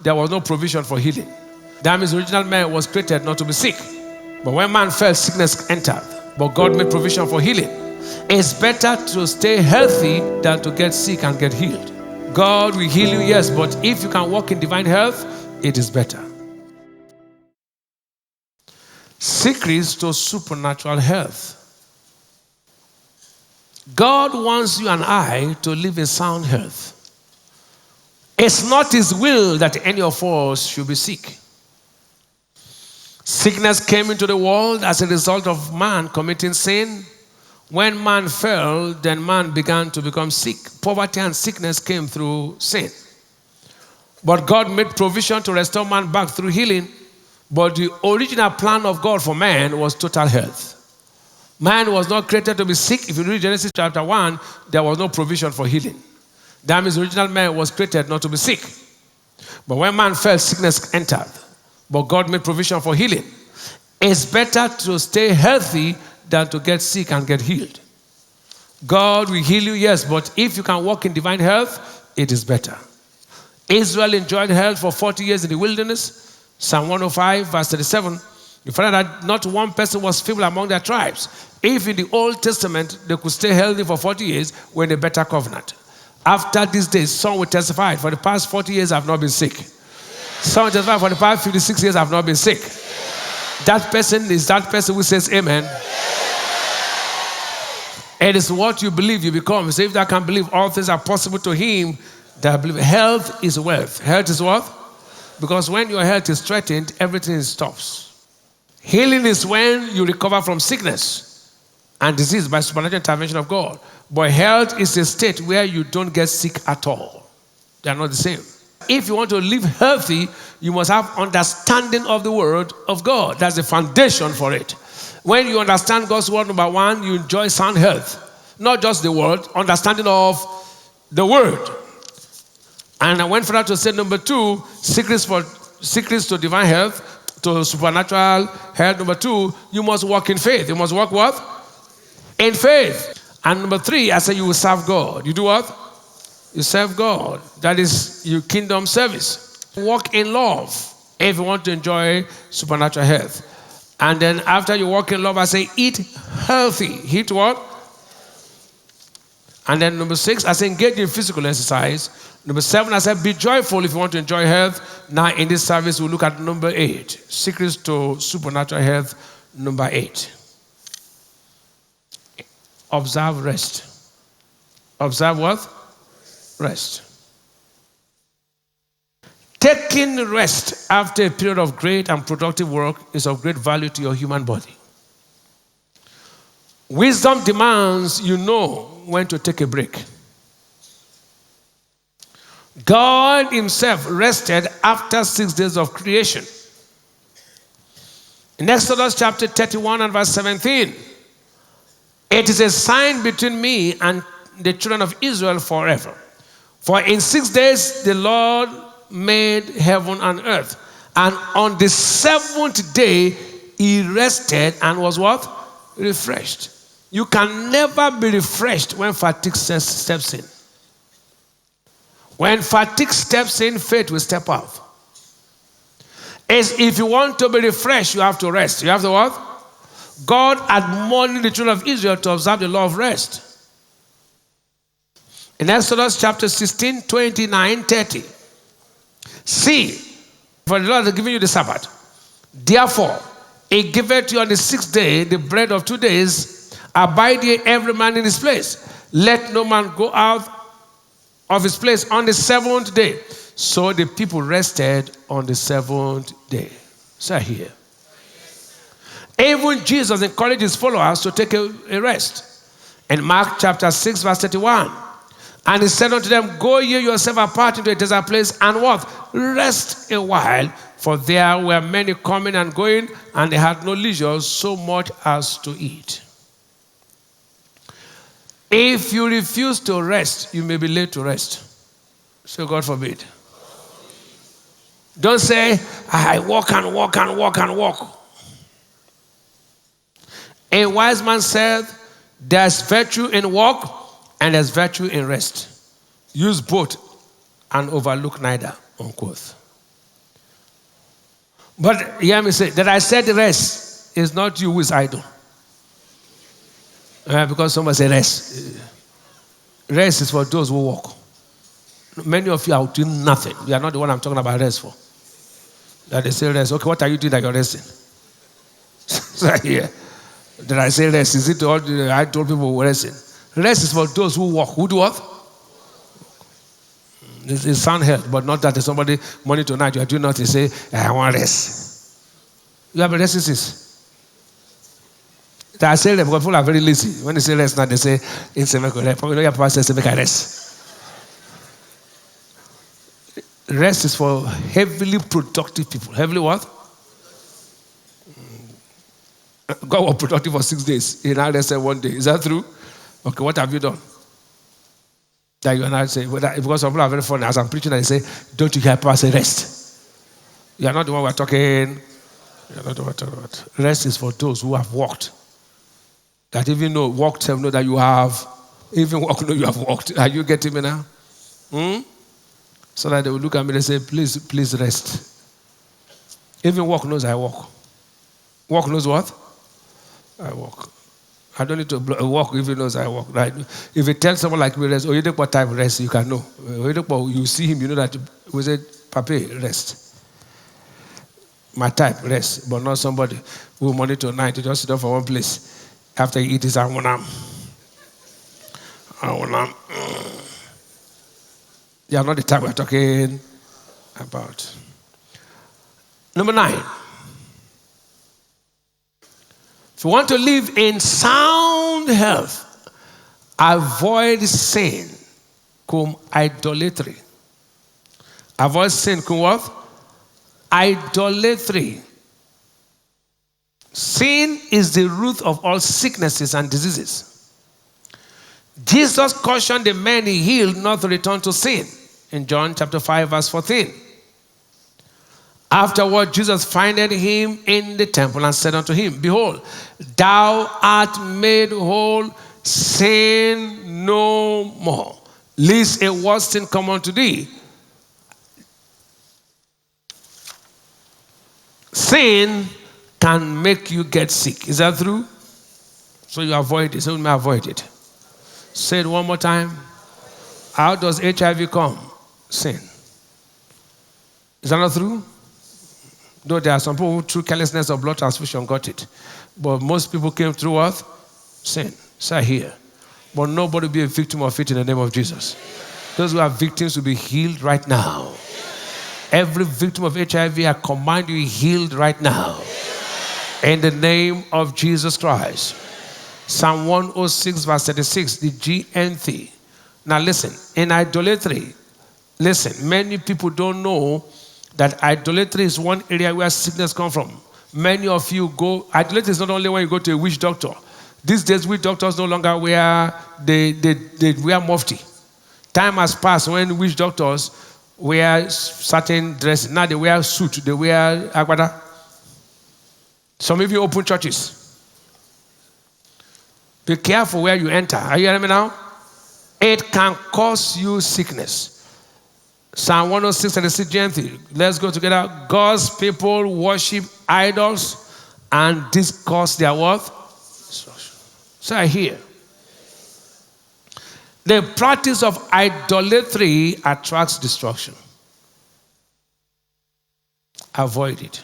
there was no provision for healing. That means the original man was created not to be sick. But when man fell, sickness entered. But God made provision for healing. It's better to stay healthy than to get sick and get healed. God will heal you, yes, but if you can walk in divine health, it is better. Secrets to supernatural health. God wants you and I to live in sound health. It's not His will that any of us should be sick. Sickness came into the world as a result of man committing sin. When man fell, then man began to become sick. Poverty and sickness came through sin. But God made provision to restore man back through healing. But the original plan of God for man was total health. Man was not created to be sick. If you read Genesis chapter 1, there was no provision for healing. That means the original man was created not to be sick. But when man fell, sickness entered. But God made provision for healing. It's better to stay healthy than to get sick and get healed. God will heal you, yes, but if you can walk in divine health, it is better. Israel enjoyed health for 40 years in the wilderness. Psalm 105, verse 37. You find that not one person was feeble among their tribes. If in the Old Testament they could stay healthy for 40 years, we're in a better covenant. After these days, some will testify, for the past 40 years I've not been sick. Some will testify, for the past 56 years I've not been sick. That person is that person who says amen. It is what you believe you become. So if that can believe, all things are possible to him that believe. Health is wealth. Health is what? Because when your health is threatened, everything stops. Healing is when you recover from sickness and disease by supernatural intervention of God. But health is a state where you don't get sick at all. They are not the same. If you want to live healthy, you must have understanding of the word of God. That's the foundation for it. When you understand God's word, number one, you enjoy sound health. Not just the word, understanding of the word. And I went further to say, number two, secrets to divine health, to supernatural health. Number two, you must walk in faith. You must walk what? In faith. And number three, I say you will serve God. You do what? You serve God. That is your kingdom service. Walk in love if you want to enjoy supernatural health. And then after you walk in love, I say eat healthy. Eat what? And then number 6, I say engage in physical exercise. Number 7, I said be joyful if you want to enjoy health. Now in this service, we'll look at number 8. Secrets to supernatural health, number 8. Observe rest. Observe what? Rest. Taking rest after a period of great and productive work is of great value to your human body. Wisdom demands you know when to take a break. God himself rested after 6 days of creation. In Exodus chapter 31 and verse 17, it is a sign between me and the children of Israel forever. For in 6 days the Lord made heaven and earth. And on the 7th day, he rested and was what? Refreshed. You can never be refreshed when fatigue steps in. When fatigue steps in, faith will step out. If you want to be refreshed, you have to rest. You have to what? God admonished the children of Israel to observe the law of rest. In Exodus chapter 16, 29, 30. See, for the Lord has given you the Sabbath. Therefore, he giveth you on the 6th day the bread of 2 days. Abide ye every man in his place. Let no man go out of his place on the 7th day. So the people rested on the 7th day. Say here. Even Jesus encouraged his followers to take a rest. In Mark chapter 6, verse 31. And he said unto them, go ye yourself apart into a desert place and what? Rest a while, for there were many coming and going, and they had no leisure so much as to eat. If you refuse to rest, you may be late to rest. So God forbid. Don't say, I walk and walk and walk and walk. A wise man said, there's virtue in walk and there's virtue in rest. Use both and overlook neither, unquote. But hear me say that I said rest is not you who is idle. Because someone said rest. Rest is for those who walk. Many of you are doing nothing. You are not the one I'm talking about rest for. That they say rest. Okay, what are you doing that you're resting? So here. Did I say rest? Is it all I told people who resting? Rest is for those who walk. Who do what? It sound held, but not that there's somebody morning to night you are doing nothing. Say, I want rest. You have a rest since. I say that because people are very lazy. When they say rest now, they say, it's a miracle. You know, your pastor says, make a rest. Rest is for heavily productive people. Heavily what? God was productive for 6 days. He now rested 1 day. Is that true? Okay, what have you done? That you are not saying, because some people are very funny. As I'm preaching, I say, don't you hear pastor rest? You are not the one we're talking. You are not the one we're talking about. Rest is for those who have walked. That even know walked, have know that you have, even walk know you have walked. Are you getting me now? So that they will look at me and say, please rest. Even walk knows I walk. Walk knows what? I walk. I don't need to walk if he knows I walk. Right? If you tell someone like me rest, or you don't what time rest, you can know. You see him, you know that we said, Papi, rest. My type, rest, but not somebody who Monday to night, you just sit down for one place. After you eat this, I want to. You are not the type we're talking about. Number 9. If you want to live in sound health, avoid sin, cum idolatry. Avoid sin, cum what? Idolatry. Sin is the root of all sicknesses and diseases. Jesus cautioned the man he healed not to return to sin in John chapter 5 verse 14. Afterward, Jesus findeth him in the temple and said unto him, Behold, thou art made whole, sin no more, lest a worse thing come unto thee. Sin can make you get sick. Is that true? So you avoid it. So you may avoid it. Say it one more time. How does HIV come? Sin. Is that not true? Though there are some people who through carelessness of blood transfusion got it. But most people came through what? Sin. Say here. But nobody will be a victim of it in the name of Jesus. Those who are victims will be healed right now. Every victim of HIV, I command you healed right now. In the name of Jesus Christ. Psalm 106 verse 36, the GNT. Now listen, in idolatry, listen, many people don't know that idolatry is one area where sickness comes from. Many of you go, idolatry is not only when you go to a witch doctor. These days, witch doctors no longer wear, they wear mufti. Time has passed when witch doctors wear certain dresses. Now they wear suit, they wear agbada. Some of you open churches. Be careful where you enter. Are you hearing me now? It can cause you sickness. Psalm 106 and the GNT. Let's go together. God's people worship idols and this cause their what? Destruction. So I hear. The practice of idolatry attracts destruction. Avoid it.